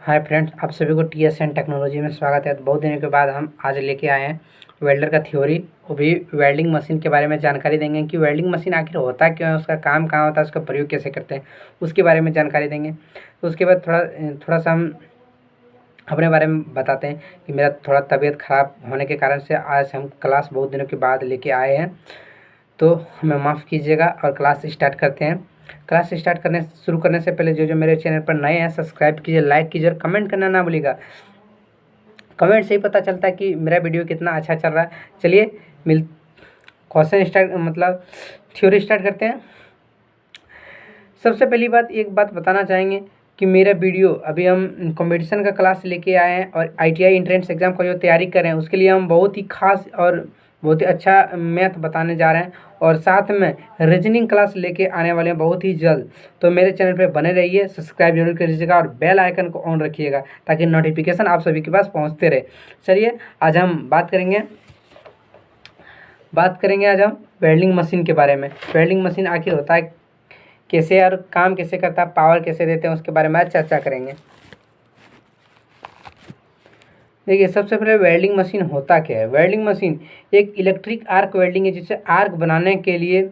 Hi friends, आप सभी को TSN टेक्नोलॉजी में स्वागत है। तो बहुत दिनों के बाद हम आज लेके आए हैं वेल्डर का थ्योरी, वो भी वेल्डिंग मशीन के बारे में जानकारी देंगे कि वेल्डिंग मशीन आखिर होता क्यों है, उसका काम कहाँ होता है, उसका प्रयोग कैसे करते हैं, उसके बारे में जानकारी देंगे। तो उसके बाद थोड़ा सा हम अपने बारे में बताते हैं कि मेरा थोड़ा तबीयत ख़राब होने के कारण से आज हम क्लास बहुत दिनों के बाद लेके आए हैं, तो हमें माफ़ कीजिएगा और क्लास स्टार्ट करते हैं। क्लास स्टार्ट करने शुरू करने से पहले जो मेरे चैनल पर नए हैं सब्सक्राइब कीजिए, लाइक कीजिए और कमेंट करना ना भूलिएगा। कमेंट से ही पता चलता है कि मेरा वीडियो कितना अच्छा चल रहा है। चलिए क्वेश्चन स्टार्ट मतलब थ्योरी स्टार्ट करते हैं। सबसे पहली बात एक बात बताना चाहेंगे कि मेरा वीडियो अभी हम कंपटीशन का क्लास लेके आए हैं और ITI एंट्रेंस एग्ज़ाम का जो तैयारी कर रहे हैं उसके लिए हम बहुत ही खास और बहुत ही अच्छा मैथ बताने जा रहे हैं और साथ में रीजनिंग क्लास लेके आने वाले हैं बहुत ही जल्द। तो मेरे चैनल पे बने रहिए, सब्सक्राइब जरूर कर लीजिएगा और बेल आइकन को ऑन रखिएगा ताकि नोटिफिकेशन आप सभी के पास पहुंचते रहे। चलिए आज हम बात करेंगे आज हम वेल्डिंग मशीन के बारे में। वेल्डिंग मशीन आखिर होता है कैसे और काम कैसे करता है, पावर कैसे देते हैं, उसके बारे में आज चर्चा करेंगे। देखिए, सबसे पहले वेल्डिंग मशीन होता क्या है। वेल्डिंग मशीन एक इलेक्ट्रिक आर्क वेल्डिंग है जिससे आर्क बनाने के लिए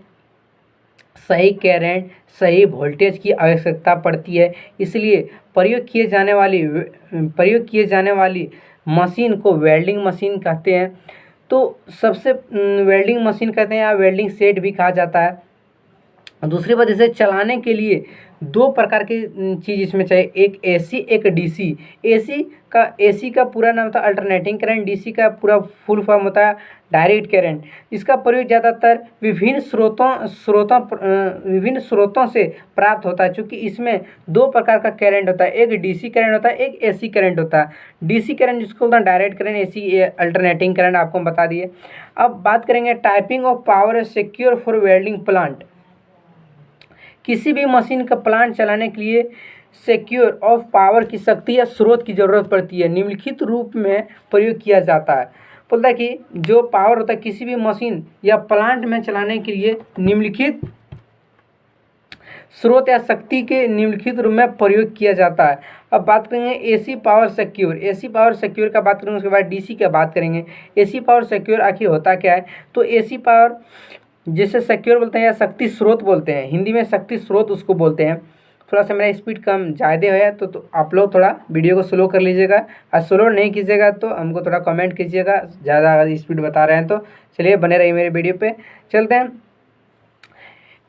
सही करंट, सही वोल्टेज की आवश्यकता पड़ती है। इसलिए प्रयोग किए जाने वाली मशीन को वेल्डिंग मशीन कहते हैं। तो सबसे वेल्डिंग मशीन कहते हैं या वेल्डिंग सेट भी कहा जाता है। दूसरी बात, इसे चलाने के लिए दो प्रकार की चीज़ इसमें चाहिए, एक AC एक DC। AC का पूरा नाम होता है अल्टरनेटिंग करंट, DC का पूरा फुल फॉर्म होता है डायरेक्ट करंट। इसका प्रयोग ज़्यादातर विभिन्न स्रोतों से प्राप्त होता है, क्योंकि इसमें दो प्रकार का करंट होता है, एक DC करंट होता है, एक AC करंट होता है। DC करंट जिसको बोलते हैं direct current, AC alternating current आपको हम बता दिए। अब बात करेंगे typing of power secure for welding plant. किसी भी मशीन का प्लांट चलाने के लिए सिक्योर ऑफ पावर की शक्ति या स्रोत की ज़रूरत पड़ती है, निम्नलिखित रूप में प्रयोग किया जाता है। बोलता है कि जो पावर होता है किसी भी मशीन या प्लांट में चलाने के लिए निम्नलिखित स्रोत या शक्ति के निम्नलिखित रूप में प्रयोग किया जाता है। अब बात करेंगे AC पावर सिक्योर का बात करेंगे, उसके बाद DC का बात करेंगे। AC पावर सिक्योर आखिर होता क्या है। तो AC पावर जिसे सिक्योर बोलते हैं या शक्ति स्रोत बोलते हैं, हिंदी में शक्ति स्रोत उसको बोलते हैं। थोड़ा सा मेरा स्पीड कम ज़्यादा है तो आप लोग थोड़ा वीडियो को स्लो कर लीजिएगा, और स्लो नहीं कीजिएगा तो हमको थोड़ा कमेंट कीजिएगा ज़्यादा अगर स्पीड बता रहे हैं तो। चलिए बने रहिए मेरे वीडियो पे। चलते हैं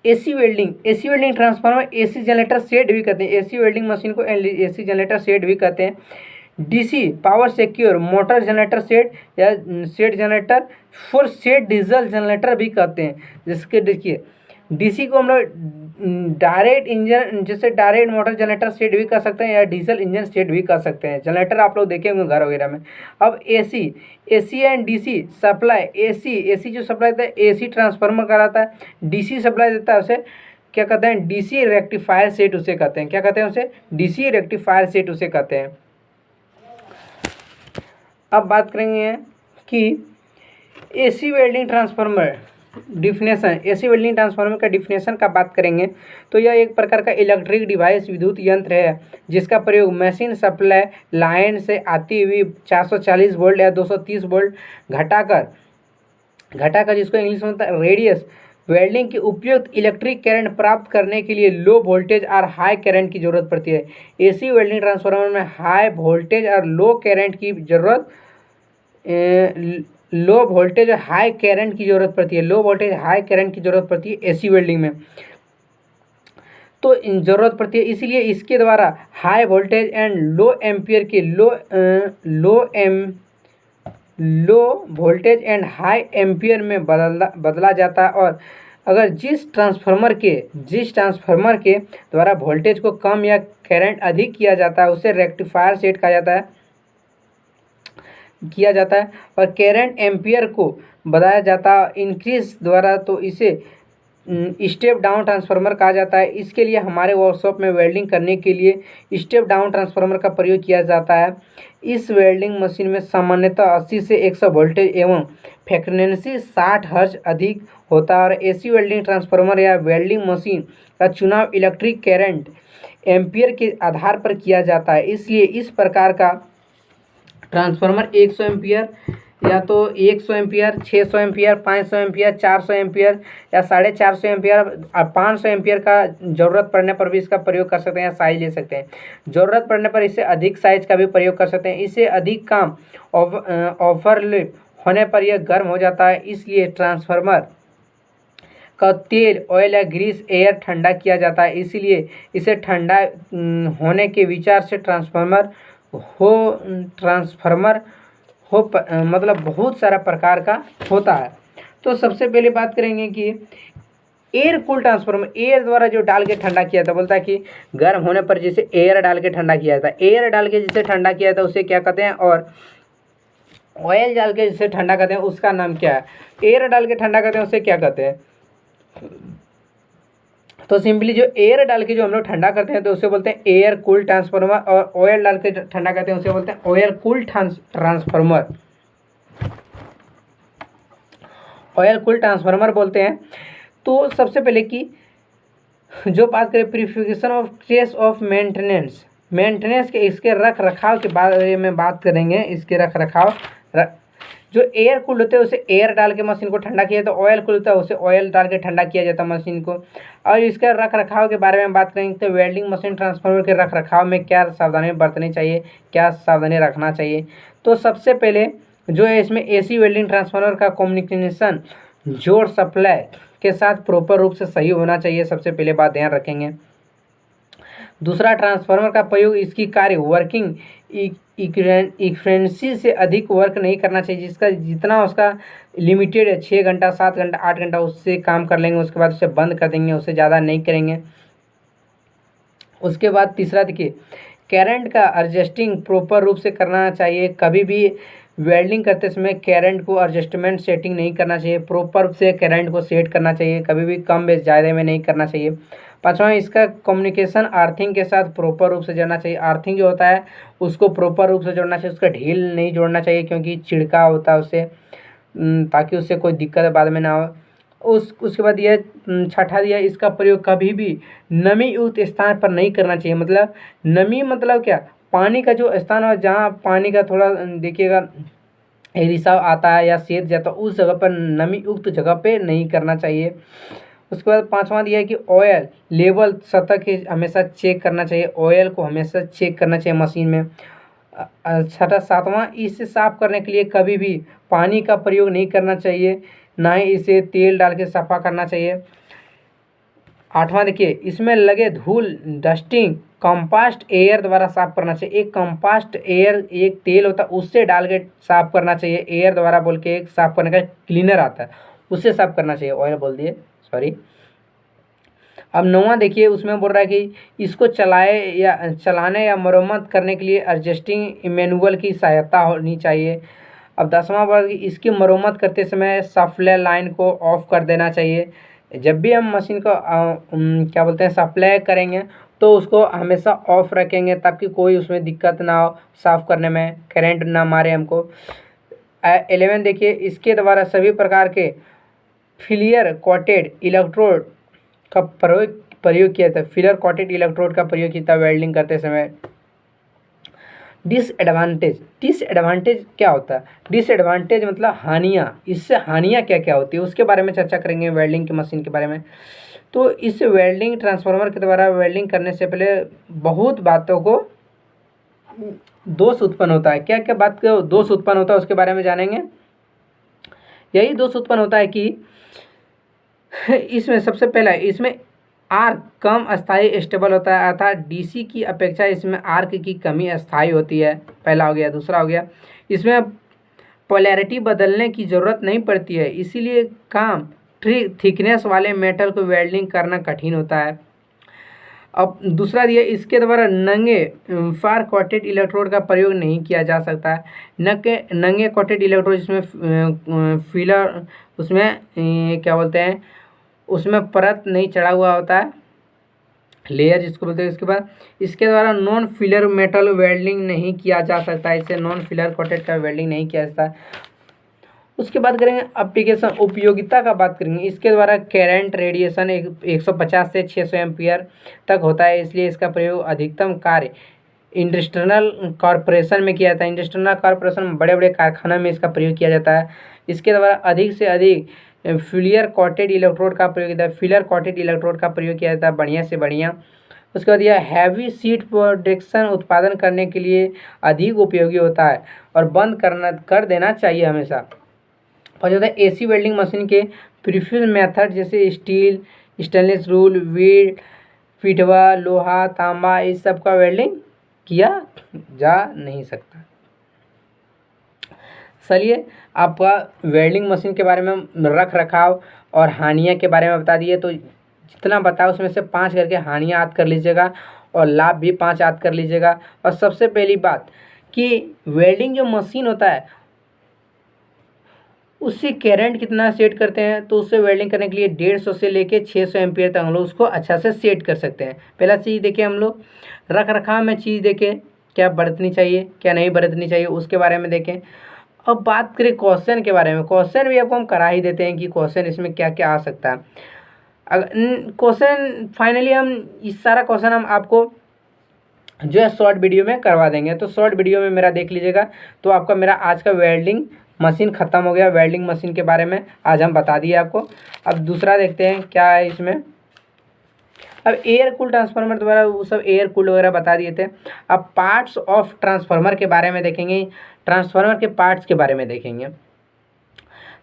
AC welding transformer, AC generator set भी कहते हैं। AC वेल्डिंग मशीन को AC जनरेटर सेट भी कहते हैं। DC power secure motor generator set या set generator for set diesel generator भी कहते हैं। जिसके देखिए DC को हम लोग डायरेक्ट इंजन जैसे डायरेक्ट मोटर जनरेटर सेट भी कर सकते हैं या डीजल इंजन सेट भी कर सकते हैं। जनरेटर आप लोग देखे होंगे घर वगैरह में। अब AC and DC supply, AC जो सप्लाई देता है AC ट्रांसफार्मर कराता है। DC सप्लाई देता है उसे क्या कहते हैं, DC रेक्टिफायर सेट उसे कहते हैं। क्या कहते हैं उसे, DC रेक्टिफायर सेट उसे कहते हैं। अब बात करेंगे कि AC welding transformer definition. AC welding transformer का डिफिनेशन का बात करेंगे तो यह एक प्रकार का इलेक्ट्रिक डिवाइस, विद्युत यंत्र है जिसका प्रयोग मशीन सप्लाई लाइन से आती हुई 440 वोल्ट या 230 वोल्ट घटाकर जिसको इंग्लिश में होता है रेडियस वेल्डिंग की उपयुक्त इलेक्ट्रिक करंट प्राप्त करने के लिए लो वोल्टेज और हाई करंट की जरूरत पड़ती है। AC वेल्डिंग ट्रांसफार्मर में हाई वोल्टेज और लो वोल्टेज हाई करंट की जरूरत पड़ती है AC वेल्डिंग में तो ज़रूरत पड़ती है। इसीलिए इसके द्वारा high voltage and low ampere के low voltage and high ampere में बदला जाता है। और अगर जिस ट्रांसफार्मर के द्वारा वोल्टेज को कम या करंट अधिक किया जाता है उसे रेक्टिफायर सेट कहा जाता है और करंट एम्पियर को बढ़ाया जाता है इंक्रीज द्वारा, तो इसे स्टेप डाउन ट्रांसफार्मर कहा जाता है। इसके लिए हमारे वर्कशॉप में वेल्डिंग करने के लिए स्टेप डाउन ट्रांसफार्मर का प्रयोग किया जाता है। इस वेल्डिंग मशीन में सामान्यतः 80 से 100 वोल्टेज एवं फ्रीक्वेंसी 60 हर्ट्ज अधिक होता है और एसी वेल्डिंग ट्रांसफार्मर या वेल्डिंग मशीन का चुनाव इलेक्ट्रिक करंट एम्पियर के आधार पर किया जाता है। इसलिए इस प्रकार का ट्रांसफार्मर 100 एम्पियर या तो 100 एम्पियर, 600 एम्पियर, 500 एम्पियर, 400 एम्पियर या 450 एम्पियर, 500 एम्पियर का ज़रूरत पड़ने पर भी इसका प्रयोग कर सकते हैं या साइज ले सकते हैं। ज़रूरत पड़ने पर इससे अधिक साइज का भी प्रयोग कर सकते हैं। इससे अधिक काम ओवरलैप होने पर यह गर्म हो जाता है। इसलिए ट्रांसफार्मर का तेल, ऑयल या ग्रीस एयर ठंडा किया जाता है। इसीलिए इसे ठंडा होने के विचार से ट्रांसफार्मर मतलब बहुत सारा प्रकार का होता है। तो सबसे पहले बात करेंगे कि एयर कूल ट्रांसफार्मर, एयर द्वारा जो डाल के ठंडा किया था, बोलता है कि गर्म होने पर जिसे एयर डाल के ठंडा किया था, एयर डाल के जिसे ठंडा किया था उसे क्या कहते हैं, और ऑयल डाल के जिसे ठंडा करते हैं उसका नाम क्या है। एयर डाल के ठंडा करते हैं उसे क्या कहते हैं, तो सिंपली जो एयर डाल के जो हम लोग ठंडा करते हैं तो उसे बोलते हैं एयर कूल ट्रांसफार्मर, और ऑयल डाल के ठंडा करते हैं उसे बोलते हैं oil cool transformer, oil cool transformer बोलते हैं। तो सबसे पहले कि जो बात करें प्रिफिकेशन ऑफ केस ऑफ मेंटेनेंस के, इसके रख रखाव के बारे में बात करेंगे। इसके रख रखाव, जो एयर कूल होते हैं उसे एयर डाल के मशीन को ठंडा किया जाता है, ऑयल कूल होता है उसे ऑयल डाल के ठंडा किया जाता है मशीन को। और इसके रख रखाव के बारे में बात करेंगे तो वेल्डिंग मशीन ट्रांसफार्मर के रख रखाव में क्या सावधानी बरतनी चाहिए, क्या सावधानी रखना चाहिए। तो सबसे पहले जो है इसमें एसी वेल्डिंग ट्रांसफार्मर का कम्युनिकेशन जोड़ सप्लाई के साथ प्रॉपर रूप से सही होना चाहिए, सबसे पहले बात ध्यान रखेंगे। दूसरा, ट्रांसफार्मर का प्रयोग इसकी कार्य वर्किंग इक्वेंसी से अधिक वर्क नहीं करना चाहिए, जिसका जितना उसका लिमिटेड है 6 घंटा, 7 घंटा, 8 घंटा उससे काम कर लेंगे, उसके बाद उसे बंद कर देंगे, उससे ज़्यादा नहीं करेंगे। उसके बाद तीसरा देखिए, करंट का एडजस्टिंग प्रॉपर रूप से करना चाहिए। कभी भी वेल्डिंग करते समय करंट को एडजस्टमेंट सेटिंग नहीं करना चाहिए, प्रॉपर रूप से करंट को सेट करना चाहिए, कभी भी कम बेस ज़्यादा में नहीं करना चाहिए। पाँचवां, इसका कम्युनिकेशन अर्थिंग के साथ प्रॉपर रूप से जोड़ना चाहिए। अर्थिंग जो होता है उसको प्रॉपर रूप से जोड़ना चाहिए, उसका ढील नहीं जोड़ना चाहिए क्योंकि छिड़का होता है उससे, ताकि उससे कोई दिक्कत बाद में ना हो। उसके बाद यह छठा दिया, इसका प्रयोग कभी भी नमी युक्त स्थान पर नहीं करना चाहिए। मतलब नमी मतलब क्या, पानी का जो स्थान हो जहाँ पानी का थोड़ा देखिएगा रिसाव आता है या सेद जाता है, उस जगह पर नमी युक्त जगह पे नहीं करना चाहिए। उसके बाद पांचवा दिया है कि ऑयल लेवल सतह के हमेशा चेक करना चाहिए, ऑयल को हमेशा चेक करना चाहिए मशीन में। छठा सातवां, इसे साफ करने के लिए कभी भी पानी का प्रयोग नहीं करना चाहिए, ना ही इसे तेल डाल के सफ़ा करना चाहिए। आठवां देखिए, इसमें लगे धूल डस्टिंग कंपास्ट एयर द्वारा साफ करना चाहिए। एक कंपास्ट एयर एक तेल होता है उससे डाल के साफ करना चाहिए, एयर द्वारा बोल के एक साफ करने का क्लीनर आता है उससे साफ करना चाहिए, ऑयल बोल दिए सॉरी। अब नौवां देखिए, उसमें बोल रहा है कि इसको चलाने या मरम्मत करने के लिए एडजस्टिंग मैनुअल की सहायता होनी चाहिए। अब 10वां वर्ग, इसकी मरम्मत करते समय सप्लाई लाइन को ऑफ कर देना चाहिए। जब भी हम मशीन को क्या बोलते हैं सप्लाई करेंगे तो उसको हमेशा ऑफ रखेंगे ताकि कोई उसमें दिक्कत ना हो, साफ़ करने में करंट ना मारे हमको। 11 देखिए, इसके द्वारा सभी प्रकार के फिलियर कॉटेड इलेक्ट्रोड का प्रयोग किया था, फिलर कॉटेड इलेक्ट्रोड का प्रयोग किया था वेल्डिंग करते समय। डिसएडवांटेज क्या होता है, डिसएडवांटेज मतलब हानियाँ, इससे हानियाँ क्या क्या होती है उसके बारे में चर्चा करेंगे वेल्डिंग की मशीन के बारे में। तो इस वेल्डिंग ट्रांसफार्मर के द्वारा वेल्डिंग करने से पहले बहुत बातों को दोष उत्पन्न होता है। क्या क्या बात का दोष उत्पन्न होता है उसके बारे में जानेंगे। यही दोष उत्पन्न होता है कि इसमें सबसे पहला इसमें आर्क कम अस्थायी स्टेबल होता है, अर्थात डीसी की अपेक्षा इसमें आर्क की कमी अस्थायी होती है, पहला हो गया। दूसरा हो गया, इसमें पोलैरिटी बदलने की ज़रूरत नहीं पड़ती है, इसीलिए काम थिकनेस वाले मेटल को वेल्डिंग करना कठिन होता है। अब दूसरा दिया, इसके द्वारा नंगे फार कॉटेड इलेक्ट्रोड का प्रयोग नहीं किया जा सकता है। नंगे कॉटेड इलेक्ट्रोड जिसमें फिलर उसमें क्या बोलते हैं उसमें परत नहीं चढ़ा हुआ होता है, लेयर जिसको बोलते हैं। इसके बाद इसके द्वारा नॉन फिलर मेटल वेल्डिंग नहीं किया जा सकता, इससे नॉन फिलर कोटेड का वेल्डिंग नहीं किया जाता। उसके बाद करेंगे एप्लीकेशन, उपयोगिता का बात करेंगे। इसके द्वारा करंट रेडिएशन 150 से 600 एम्पियर तक होता है, इसलिए इसका प्रयोग अधिकतम कार्य इंडस्ट्रियल कॉरपोरेशन में किया जाता है। इंडस्ट्रियल कॉरपोरेशन में बड़े बड़े कारखानों में इसका प्रयोग किया जाता है। इसके द्वारा अधिक से अधिक फिलियर कॉटेड इलेक्ट्रोड का प्रयोग किया जाता है, फिलर कॉटेड इलेक्ट्रोड का प्रयोग किया जाता है बढ़िया से बढ़िया। उसके बाद यह हैवी सीट प्रोडक्शन उत्पादन करने के लिए अधिक उपयोगी होता है और बंद कर देना चाहिए हमेशा। और होता है एसी वेल्डिंग मशीन के प्रीफ्यूज मेथड जैसे स्टील, स्टेनलेस रूल, वीड, पिटवा, लोहा, तांबा, इस सब का वेल्डिंग किया जा नहीं सकता। चलिए आपका वेल्डिंग मशीन के बारे में रख रखाव और हानियाँ के बारे में बता दिए, तो जितना बताओ उसमें से 5 करके हानियाँ याद कर लीजिएगा और लाभ भी 5 याद कर लीजिएगा। और सबसे पहली बात कि वेल्डिंग जो मशीन होता है उससे करंट कितना सेट करते हैं, तो उससे वेल्डिंग करने के लिए 150 से लेके 600 एम्पियर तक हम लोग उसको अच्छा से सेट कर सकते हैं। पहला चीज़ देखें हम लोग रख रखाव में चीज़ देखें क्या बरतनी चाहिए क्या नहीं बरतनी चाहिए, उसके बारे में देखें। अब बात करें क्वेश्चन के बारे में, क्वेश्चन भी आपको हम करा ही देते हैं कि क्वेश्चन इसमें क्या क्या आ सकता है। अगर क्वेश्चन फाइनली हम इस सारा क्वेश्चन हम आपको जो है शॉर्ट वीडियो में करवा देंगे, तो शॉर्ट वीडियो में मेरा देख लीजिएगा। तो आपका मेरा आज का वेल्डिंग मशीन ख़त्म हो गया। वेल्डिंग मशीन के बारे में आज हम बता दिए आपको। अब दूसरा देखते हैं क्या है इसमें। अब एयर कूल ट्रांसफार्मर द्वारा वो सब एयर कूल वगैरह बता दिए थे। अब पार्ट्स ऑफ ट्रांसफार्मर के बारे में देखेंगे, ट्रांसफार्मर के पार्ट्स के बारे में देखेंगे।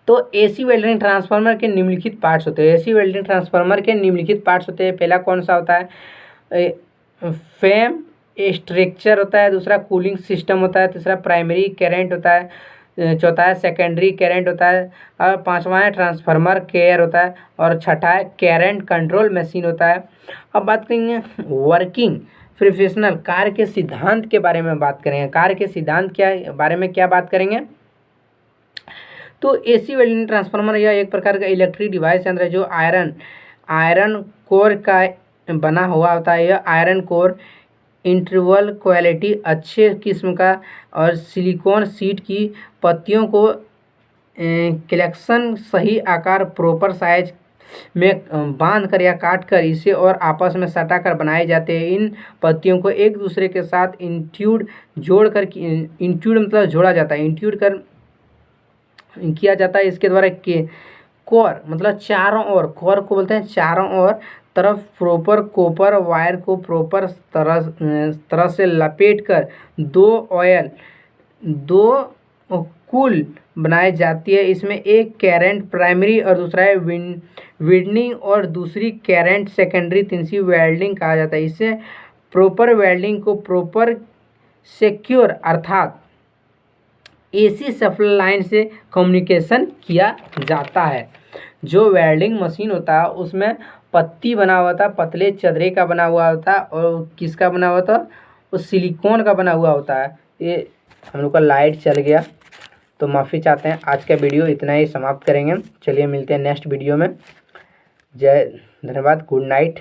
तो एसी वेल्डिंग ट्रांसफार्मर के निम्नलिखित पार्ट्स होते हैं। एसी वेल्डिंग ट्रांसफार्मर के निम्नलिखित पार्ट्स होते हैं। पहला कौन सा होता है, फेम स्ट्रक्चर होता है, दूसरा कूलिंग सिस्टम होता है, तीसरा प्राइमरी करंट होता है, चौथा है सेकेंडरी करंट होता है, और पांचवा है ट्रांसफार्मर केयर होता है, और छठा है करंट कंट्रोल मशीन होता है। अब बात करेंगे वर्किंग प्रोफेशनल कार्य के सिद्धांत के बारे में बात करेंगे। कार्य के सिद्धांत क्या बारे में क्या बात करेंगे, तो एसी वेल्डिंग ट्रांसफार्मर यह एक प्रकार का इलेक्ट्रिक डिवाइस यंत्र है जो आयरन कोर का बना हुआ होता है। यह आयरन कोर इंटरवल क्वालिटी अच्छे किस्म का और सिलिकॉन सीट की पत्तियों को कलेक्शन सही आकार प्रॉपर साइज में बांध कर या काट कर इसे और आपस में सटा कर बनाए जाते हैं। इन पत्तियों को एक दूसरे के साथ इंट्यूड मतलब जोड़ा जाता है, इंट्यूड कर किया जाता है। इसके द्वारा के कोर मतलब चारों ओर, कोर को बोलते हैं चारों ओर तरफ प्रॉपर कॉपर वायर को प्रॉपर तरह से लपेट कर दो कूल बनाई जाती है। इसमें एक करंट प्राइमरी और दूसरा है विंडिंग और दूसरी करंट सेकेंडरी, तीसरी वेल्डिंग कहा जाता है। इससे प्रॉपर वेल्डिंग को प्रॉपर सिक्योर अर्थात एसी सप्लाई लाइन से कम्युनिकेशन किया जाता है। जो वेल्डिंग मशीन होता है उसमें पत्ती बना हुआ था, पतले चदरे का बना हुआ होता है, और किसका बना हुआ था, वो सिलिकॉन का बना हुआ होता है। ये हम लोग का लाइट चल गया तो माफ़ी चाहते हैं। आज का वीडियो इतना ही समाप्त करेंगे। चलिए मिलते हैं नेक्स्ट वीडियो में। जय धन्यवाद, गुड नाइट।